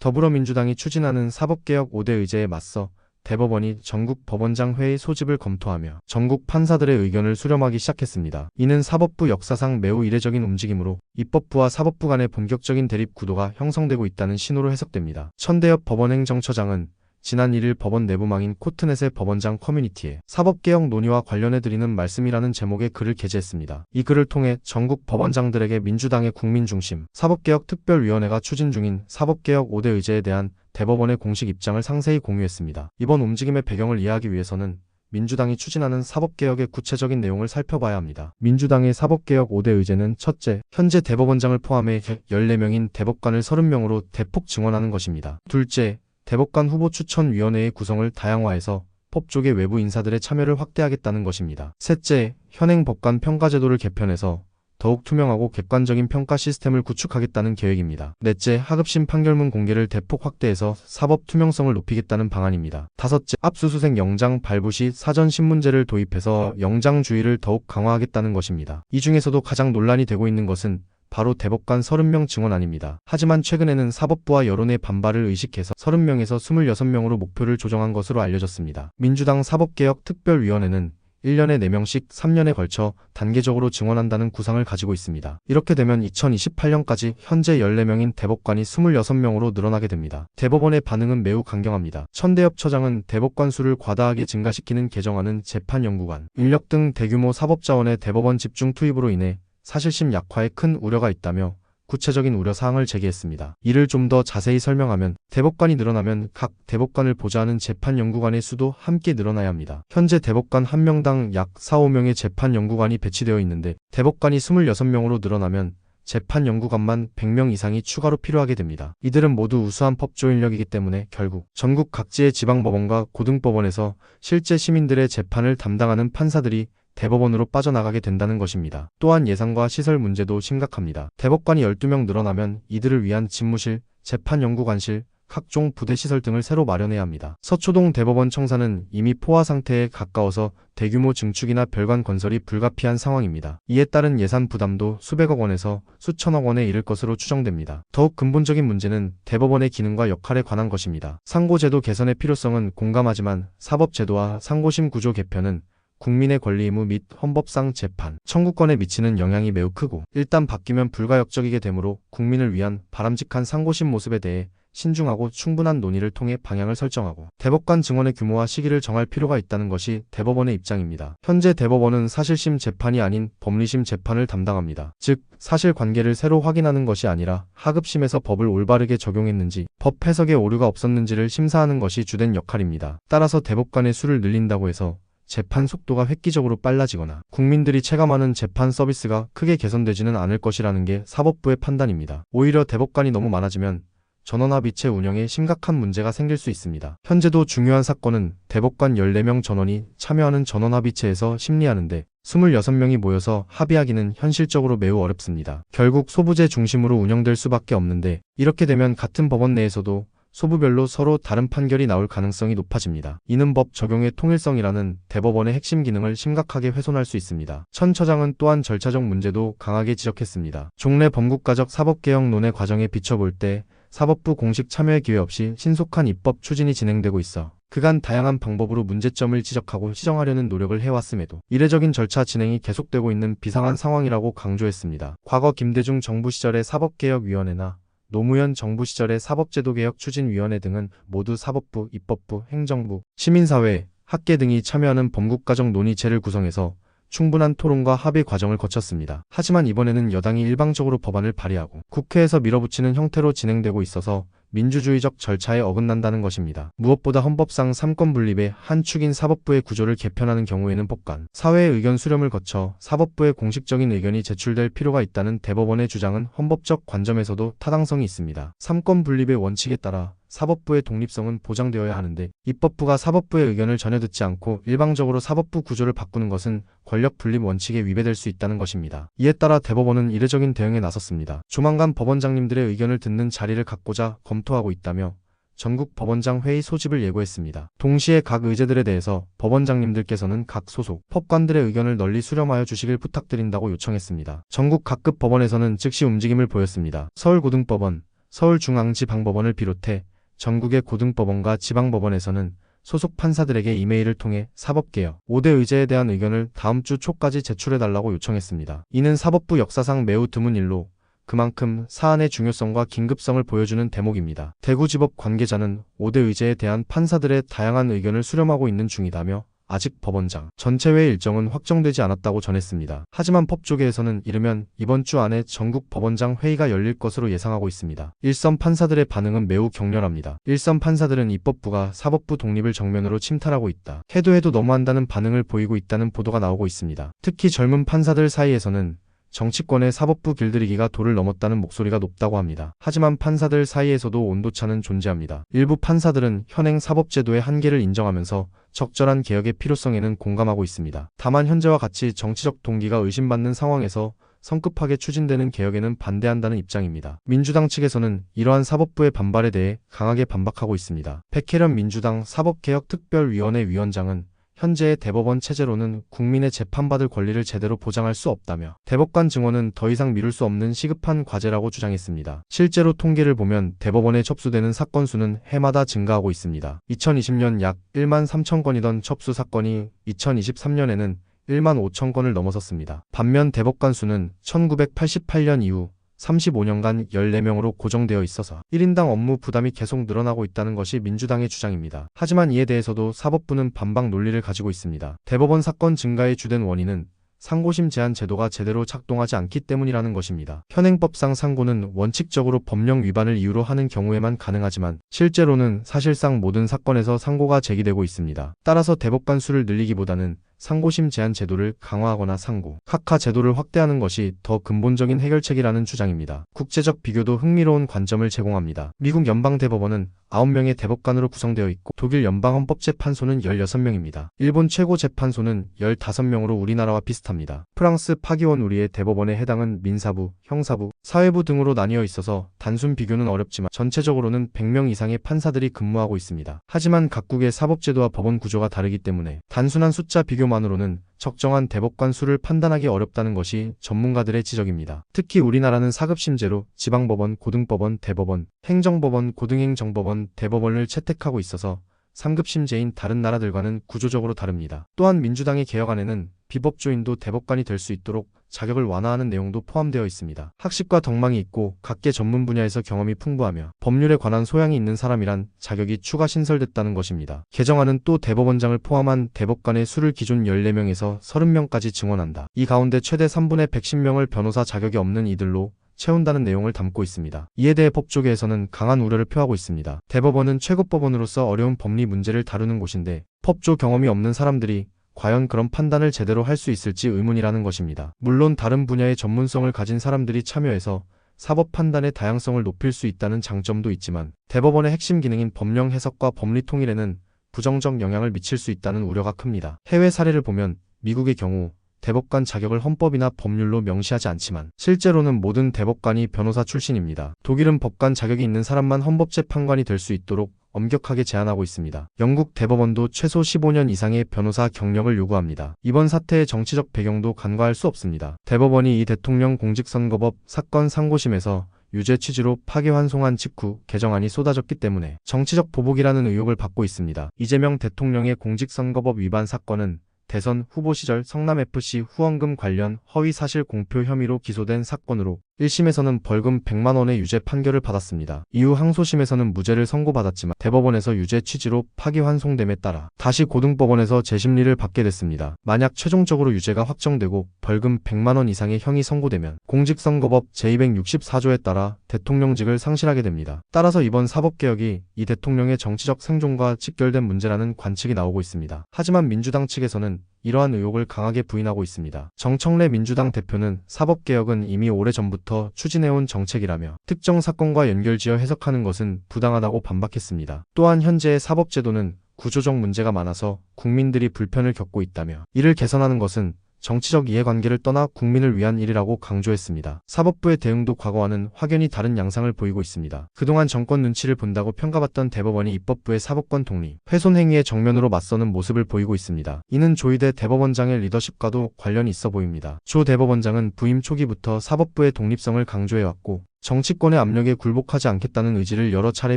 더불어민주당이 추진하는 사법개혁 5대 의제에 맞서 대법원이 전국 법원장 회의 소집을 검토하며 전국 판사들의 의견을 수렴하기 시작했습니다. 이는 사법부 역사상 매우 이례적인 움직임으로 입법부와 사법부 간의 본격적인 대립 구도가 형성되고 있다는 신호로 해석됩니다. 천대엽 법원행정처장은 지난 1일 법원 내부망인 코트넷의 법원장 커뮤니티에 사법개혁 논의와 관련해 드리는 말씀이라는 제목의 글을 게재했습니다. 이 글을 통해 전국 법원장들에게 민주당의 국민중심 사법개혁 특별위원회가 추진 중인 사법개혁 5대 의제에 대한 대법원의 공식 입장을 상세히 공유했습니다. 이번 움직임의 배경을 이해하기 위해서는 민주당이 추진하는 사법개혁의 구체적인 내용을 살펴봐야 합니다. 민주당의 사법개혁 5대 의제는 첫째, 현재 대법원장을 포함해 14명인 대법관을 30명으로 대폭 증원하는 것입니다. 둘째, 대법관 후보 추천위원회의 구성을 다양화해서 법조계 외부 인사들의 참여를 확대하겠다는 것입니다. 셋째, 현행 법관 평가제도를 개편해서 더욱 투명하고 객관적인 평가 시스템을 구축하겠다는 계획입니다. 넷째, 하급심 판결문 공개를 대폭 확대해서 사법 투명성을 높이겠다는 방안입니다. 다섯째, 압수수색 영장 발부 시 사전 신문제를 도입해서 영장주의를 더욱 강화하겠다는 것입니다. 이 중에서도 가장 논란이 되고 있는 것은 바로 대법관 30명 증원안입니다. 하지만 최근에는 사법부와 여론의 반발을 의식해서 30명에서 26명으로 목표를 조정한 것으로 알려졌습니다. 민주당 사법개혁 특별위원회는 1년에 4명씩 3년에 걸쳐 단계적으로 증원한다는 구상을 가지고 있습니다. 이렇게 되면 2028년까지 현재 14명인 대법관이 26명으로 늘어나게 됩니다. 대법원의 반응은 매우 강경합니다. 천대엽 처장은 대법관 수를 과다하게 증가시키는 개정안은 재판연구관, 인력 등 대규모 사법자원의 대법원 집중 투입으로 인해 사실심 약화에 큰 우려가 있다며 구체적인 우려사항을 제기했습니다. 이를 좀 더 자세히 설명하면 대법관이 늘어나면 각 대법관을 보좌하는 재판연구관의 수도 함께 늘어나야 합니다. 현재 대법관 1명당 약 4, 5명의 재판연구관이 배치되어 있는데 대법관이 26명으로 늘어나면 재판연구관만 100명 이상이 추가로 필요하게 됩니다. 이들은 모두 우수한 법조 인력이기 때문에 결국 전국 각지의 지방법원과 고등법원에서 실제 시민들의 재판을 담당하는 판사들이 대법원으로 빠져나가게 된다는 것입니다. 또한 예산과 시설 문제도 심각합니다. 대법관이 12명 늘어나면 이들을 위한 집무실, 재판연구관실, 각종 부대시설 등을 새로 마련해야 합니다. 서초동 대법원 청사는 이미 포화 상태에 가까워서 대규모 증축이나 별관 건설이 불가피한 상황입니다. 이에 따른 예산 부담도 수백억 원에서 수천억 원에 이를 것으로 추정됩니다. 더욱 근본적인 문제는 대법원의 기능과 역할에 관한 것입니다. 상고제도 개선의 필요성은 공감하지만 사법제도와 상고심 구조 개편은 국민의 권리 의무 및 헌법상 재판, 청구권에 미치는 영향이 매우 크고 일단 바뀌면 불가역적이게 되므로 국민을 위한 바람직한 상고심 모습에 대해 신중하고 충분한 논의를 통해 방향을 설정하고 대법관 증원의 규모와 시기를 정할 필요가 있다는 것이 대법원의 입장입니다. 현재 대법원은 사실심 재판이 아닌 법리심 재판을 담당합니다. 즉, 사실관계를 새로 확인하는 것이 아니라 하급심에서 법을 올바르게 적용했는지, 법 해석에 오류가 없었는지를 심사하는 것이 주된 역할입니다. 따라서 대법관의 수를 늘린다고 해서 재판 속도가 획기적으로 빨라지거나 국민들이 체감하는 재판 서비스가 크게 개선되지는 않을 것이라는 게 사법부의 판단입니다. 오히려 대법관이 너무 많아지면 전원합의체 운영에 심각한 문제가 생길 수 있습니다. 현재도 중요한 사건은 대법관 14명 전원이 참여하는 전원합의체에서 심리하는데 26명이 모여서 합의하기는 현실적으로 매우 어렵습니다. 결국 소부제 중심으로 운영될 수밖에 없는데 이렇게 되면 같은 법원 내에서도 소부별로 서로 다른 판결이 나올 가능성이 높아집니다. 이는 법 적용의 통일성이라는 대법원의 핵심 기능을 심각하게 훼손할 수 있습니다. 천 처장은 또한 절차적 문제도 강하게 지적했습니다. 종래 범국가적 사법개혁론의 과정에 비춰볼 때 사법부 공식 참여의 기회 없이 신속한 입법 추진이 진행되고 있어 그간 다양한 방법으로 문제점을 지적하고 시정하려는 노력을 해왔음에도 이례적인 절차 진행이 계속되고 있는 비상한 상황이라고 강조했습니다. 과거 김대중 정부 시절의 사법개혁위원회나 노무현 정부 시절의 사법제도개혁추진위원회 등은 모두 사법부, 입법부, 행정부, 시민사회, 학계 등이 참여하는 범국가적 논의체를 구성해서 충분한 토론과 합의 과정을 거쳤습니다. 하지만 이번에는 여당이 일방적으로 법안을 발의하고 국회에서 밀어붙이는 형태로 진행되고 있어서 민주주의적 절차에 어긋난다는 것입니다. 무엇보다 헌법상 삼권 분립의 한 축인 사법부의 구조를 개편하는 경우에는 법관, 사회의 의견 수렴을 거쳐 사법부의 공식적인 의견이 제출될 필요가 있다는 대법원의 주장은 헌법적 관점에서도 타당성이 있습니다. 삼권 분립의 원칙에 따라 사법부의 독립성은 보장되어야 하는데 입법부가 사법부의 의견을 전혀 듣지 않고 일방적으로 사법부 구조를 바꾸는 것은 권력 분립 원칙에 위배될 수 있다는 것입니다. 이에 따라 대법원은 이례적인 대응에 나섰습니다. 조만간 법원장님들의 의견을 듣는 자리를 갖고자 검토하고 있다며 전국 법원장 회의 소집을 예고했습니다. 동시에 각 의제들에 대해서 법원장님들께서는 각 소속 법관들의 의견을 널리 수렴하여 주시길 부탁드린다고 요청했습니다. 전국 각급 법원에서는 즉시 움직임을 보였습니다. 서울고등법원, 서울중앙지방법원을 비롯해 전국의 고등법원과 지방법원에서는 소속 판사들에게 이메일을 통해 사법개혁 5대 의제에 대한 의견을 다음 주 초까지 제출해달라고 요청했습니다. 이는 사법부 역사상 매우 드문 일로 그만큼 사안의 중요성과 긴급성을 보여주는 대목입니다. 대구지법 관계자는 5대 의제에 대한 판사들의 다양한 의견을 수렴하고 있는 중이다며 아직 법원장 전체회 일정은 확정되지 않았다고 전했습니다. 하지만 법조계에서는 이르면 이번 주 안에 전국 법원장 회의가 열릴 것으로 예상하고 있습니다. 일선 판사들의 반응은 매우 격렬합니다. 일선 판사들은 입법부가 사법부 독립을 정면으로 침탈하고 있다. 해도 너무한다는 반응을 보이고 있다는 보도가 나오고 있습니다. 특히 젊은 판사들 사이에서는 정치권의 사법부 길들이기가 도를 넘었다는 목소리가 높다고 합니다. 하지만 판사들 사이에서도 온도차는 존재합니다. 일부 판사들은 현행 사법제도의 한계를 인정하면서 적절한 개혁의 필요성에는 공감하고 있습니다. 다만 현재와 같이 정치적 동기가 의심받는 상황에서 성급하게 추진되는 개혁에는 반대한다는 입장입니다. 민주당 측에서는 이러한 사법부의 반발에 대해 강하게 반박하고 있습니다. 백혜련 민주당 사법개혁특별위원회 위원장은 현재의 대법원 체제로는 국민의 재판받을 권리를 제대로 보장할 수 없다며 대법관 증원은 더 이상 미룰 수 없는 시급한 과제라고 주장했습니다. 실제로 통계를 보면 대법원에 접수되는 사건 수는 해마다 증가하고 있습니다. 2020년 약 1만 3천 건이던 접수 사건이 2023년에는 1만 5천 건을 넘어섰습니다. 반면 대법관 수는 1988년 이후 35년간 14명으로 고정되어 있어서 1인당 업무 부담이 계속 늘어나고 있다는 것이 민주당의 주장입니다. 하지만 이에 대해서도 사법부는 반박 논리를 가지고 있습니다. 대법원 사건 증가의 주된 원인은 상고심 제한 제도가 제대로 작동하지 않기 때문이라는 것입니다. 현행법상 상고는 원칙적으로 법령 위반을 이유로 하는 경우에만 가능하지만 실제로는 사실상 모든 사건에서 상고가 제기되고 있습니다. 따라서 대법관 수를 늘리기보다는 상고심 제한 제도를 강화하거나 상고, 각하 제도를 확대하는 것이 더 근본적인 해결책이라는 주장입니다. 국제적 비교도 흥미로운 관점을 제공합니다. 미국 연방대법원은 9명의 대법관으로 구성되어 있고 독일 연방헌법재판소는 16명입니다. 일본 최고재판소는 15명으로 우리나라와 비슷합니다. 프랑스 파기원 우리의 대법원에 해당은 민사부, 형사부, 사회부 등으로 나뉘어 있어서 단순 비교는 어렵지만 전체적으로는 100명 이상의 판사들이 근무하고 있습니다. 하지만 각국의 사법제도와 법원 구조가 다르기 때문에 단순한 숫자 비교만으로는 적정한 대법관 수를 판단하기 어렵다는 것이 전문가들의 지적입니다. 특히 우리나라는 사급심제로 지방법원, 고등법원, 대법원, 행정법원, 고등행정법원, 대법원을 채택하고 있어서 3급심제인 다른 나라들과는 구조적으로 다릅니다. 또한 민주당의 개혁안에는 비법조인도 대법관이 될 수 있도록 자격을 완화하는 내용도 포함되어 있습니다. 학식과 덕망이 있고 각계 전문 분야에서 경험이 풍부하며 법률에 관한 소양이 있는 사람이란 자격이 추가 신설됐다는 것입니다. 개정안은 또 대법원장을 포함한 대법관의 수를 기존 14명에서 30명까지 증원한다. 이 가운데 최대 3분의 110명을 변호사 자격이 없는 이들로 채운다는 내용을 담고 있습니다. 이에 대해 법조계에서는 강한 우려를 표하고 있습니다. 대법원은 최고법원으로서 어려운 법리 문제를 다루는 곳인데 법조 경험이 없는 사람들이 과연 그런 판단을 제대로 할 수 있을지 의문이라는 것입니다. 물론 다른 분야의 전문성을 가진 사람들이 참여해서 사법 판단의 다양성을 높일 수 있다는 장점도 있지만 대법원의 핵심 기능인 법령 해석과 법리 통일에는 부정적 영향을 미칠 수 있다는 우려가 큽니다. 해외 사례를 보면 미국의 경우 대법관 자격을 헌법이나 법률로 명시하지 않지만 실제로는 모든 대법관이 변호사 출신입니다. 독일은 법관 자격이 있는 사람만 헌법재판관이 될 수 있도록 엄격하게 제한하고 있습니다. 영국 대법원도 최소 15년 이상의 변호사 경력을 요구합니다. 이번 사태의 정치적 배경도 간과할 수 없습니다. 대법원이 이 대통령 공직선거법 사건 상고심에서 유죄 취지로 파기환송한 직후 개정안이 쏟아졌기 때문에 정치적 보복이라는 의혹을 받고 있습니다. 이재명 대통령의 공직선거법 위반 사건은 대선 후보 시절 성남FC 후원금 관련 허위사실 공표 혐의로 기소된 사건으로 1심에서는 벌금 100만 원의 유죄 판결을 받았습니다. 이후 항소심에서는 무죄를 선고받았지만 대법원에서 유죄 취지로 파기환송됨에 따라 다시 고등법원에서 재심리를 받게 됐습니다. 만약 최종적으로 유죄가 확정되고 벌금 100만 원 이상의 형이 선고되면 공직선거법 제264조에 따라 대통령직을 상실하게 됩니다. 따라서 이번 사법개혁이 이 대통령의 정치적 생존과 직결된 문제라는 관측이 나오고 있습니다. 하지만 민주당 측에서는 이러한 의혹을 강하게 부인하고 있습니다. 정청래 민주당 대표는 사법개혁은 이미 오래전부터 추진해온 정책이라며 특정 사건과 연결지어 해석하는 것은 부당하다고 반박했습니다. 또한 현재의 사법제도는 구조적 문제가 많아서 국민들이 불편을 겪고 있다며 이를 개선하는 것은 정치적 이해관계를 떠나 국민을 위한 일이라고 강조했습니다. 사법부의 대응도 과거와는 확연히 다른 양상을 보이고 있습니다. 그동안 정권 눈치를 본다고 평가받던 대법원이 입법부의 사법권 독립, 훼손 행위에 정면으로 맞서는 모습을 보이고 있습니다. 이는 조희대 대법원장의 리더십과도 관련이 있어 보입니다. 조 대법원장은 부임 초기부터 사법부의 독립성을 강조해왔고 정치권의 압력에 굴복하지 않겠다는 의지를 여러 차례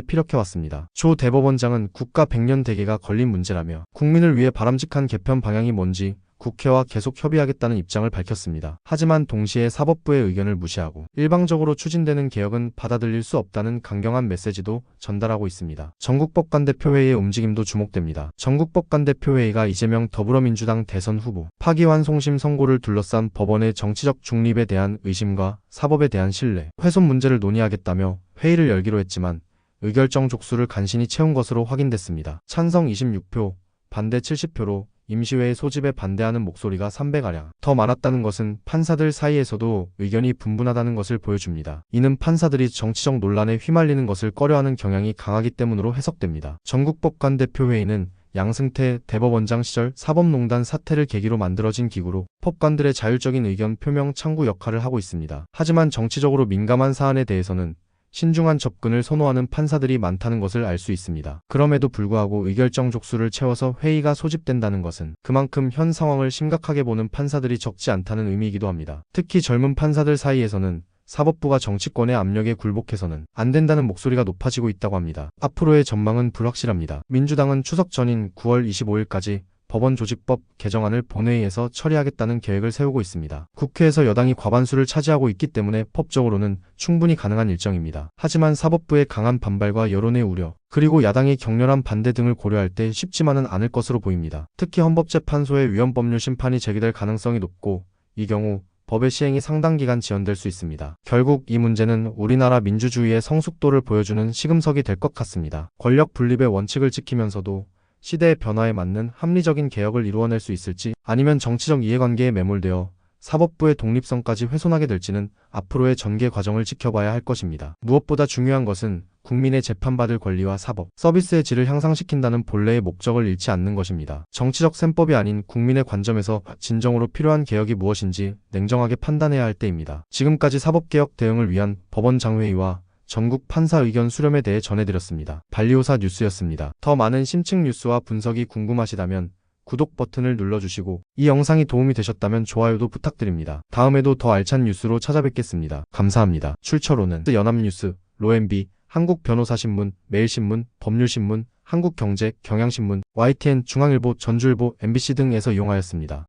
피력해왔습니다. 조 대법원장은 국가 100년 대계가 걸린 문제라며 국민을 위해 바람직한 개편 방향이 뭔지 국회와 계속 협의하겠다는 입장을 밝혔습니다. 하지만 동시에 사법부의 의견을 무시하고 일방적으로 추진되는 개혁은 받아들일 수 없다는 강경한 메시지도 전달하고 있습니다. 전국법관대표회의의 움직임도 주목됩니다. 전국법관대표회의가 이재명 더불어민주당 대선 후보 파기환송심 선고를 둘러싼 법원의 정치적 중립에 대한 의심과 사법에 대한 신뢰 훼손 문제를 논의하겠다며 회의를 열기로 했지만 의결정 족수를 간신히 채운 것으로 확인됐습니다. 찬성 26표, 반대 70표로 임시회의 소집에 반대하는 목소리가 300가량 더 많았다는 것은 판사들 사이에서도 의견이 분분하다는 것을 보여줍니다. 이는 판사들이 정치적 논란에 휘말리는 것을 꺼려하는 경향이 강하기 때문으로 해석됩니다. 전국법관대표회의는 양승태 대법원장 시절 사법농단 사태를 계기로 만들어진 기구로 법관들의 자율적인 의견 표명 창구 역할을 하고 있습니다. 하지만 정치적으로 민감한 사안에 대해서는 신중한 접근을 선호하는 판사들이 많다는 것을 알 수 있습니다. 그럼에도 불구하고 의결정 족수를 채워서 회의가 소집된다는 것은 그만큼 현 상황을 심각하게 보는 판사들이 적지 않다는 의미이기도 합니다. 특히 젊은 판사들 사이에서는 사법부가 정치권의 압력에 굴복해서는 안 된다는 목소리가 높아지고 있다고 합니다. 앞으로의 전망은 불확실합니다. 민주당은 추석 전인 9월 25일까지 법원조직법 개정안을 본회의에서 처리하겠다는 계획을 세우고 있습니다. 국회에서 여당이 과반수를 차지하고 있기 때문에 법적으로는 충분히 가능한 일정입니다. 하지만 사법부의 강한 반발과 여론의 우려, 그리고 야당의 격렬한 반대 등을 고려할 때 쉽지만은 않을 것으로 보입니다. 특히 헌법재판소의 위헌법률 심판이 제기될 가능성이 높고 이 경우 법의 시행이 상당 기간 지연될 수 있습니다. 결국 이 문제는 우리나라 민주주의의 성숙도를 보여주는 시금석이 될 것 같습니다. 권력 분립의 원칙을 지키면서도 시대의 변화에 맞는 합리적인 개혁을 이루어낼 수 있을지 아니면 정치적 이해관계에 매몰되어 사법부의 독립성까지 훼손하게 될지는 앞으로의 전개 과정을 지켜봐야 할 것입니다. 무엇보다 중요한 것은 국민의 재판받을 권리와 사법, 서비스의 질을 향상시킨다는 본래의 목적을 잃지 않는 것입니다. 정치적 셈법이 아닌 국민의 관점에서 진정으로 필요한 개혁이 무엇인지 냉정하게 판단해야 할 때입니다. 지금까지 사법개혁 대응을 위한 법원장회의와 전국 판사 의견 수렴에 대해 전해드렸습니다. 발리오사 뉴스였습니다. 더 많은 심층 뉴스와 분석이 궁금하시다면 구독 버튼을 눌러주시고 이 영상이 도움이 되셨다면 좋아요도 부탁드립니다. 다음에도 더 알찬 뉴스로 찾아뵙겠습니다. 감사합니다. 출처로는 연합뉴스, 로엠비, 한국변호사신문, 매일신문, 법률신문, 한국경제, 경향신문, YTN, 중앙일보, 전주일보, MBC 등에서 이용하였습니다.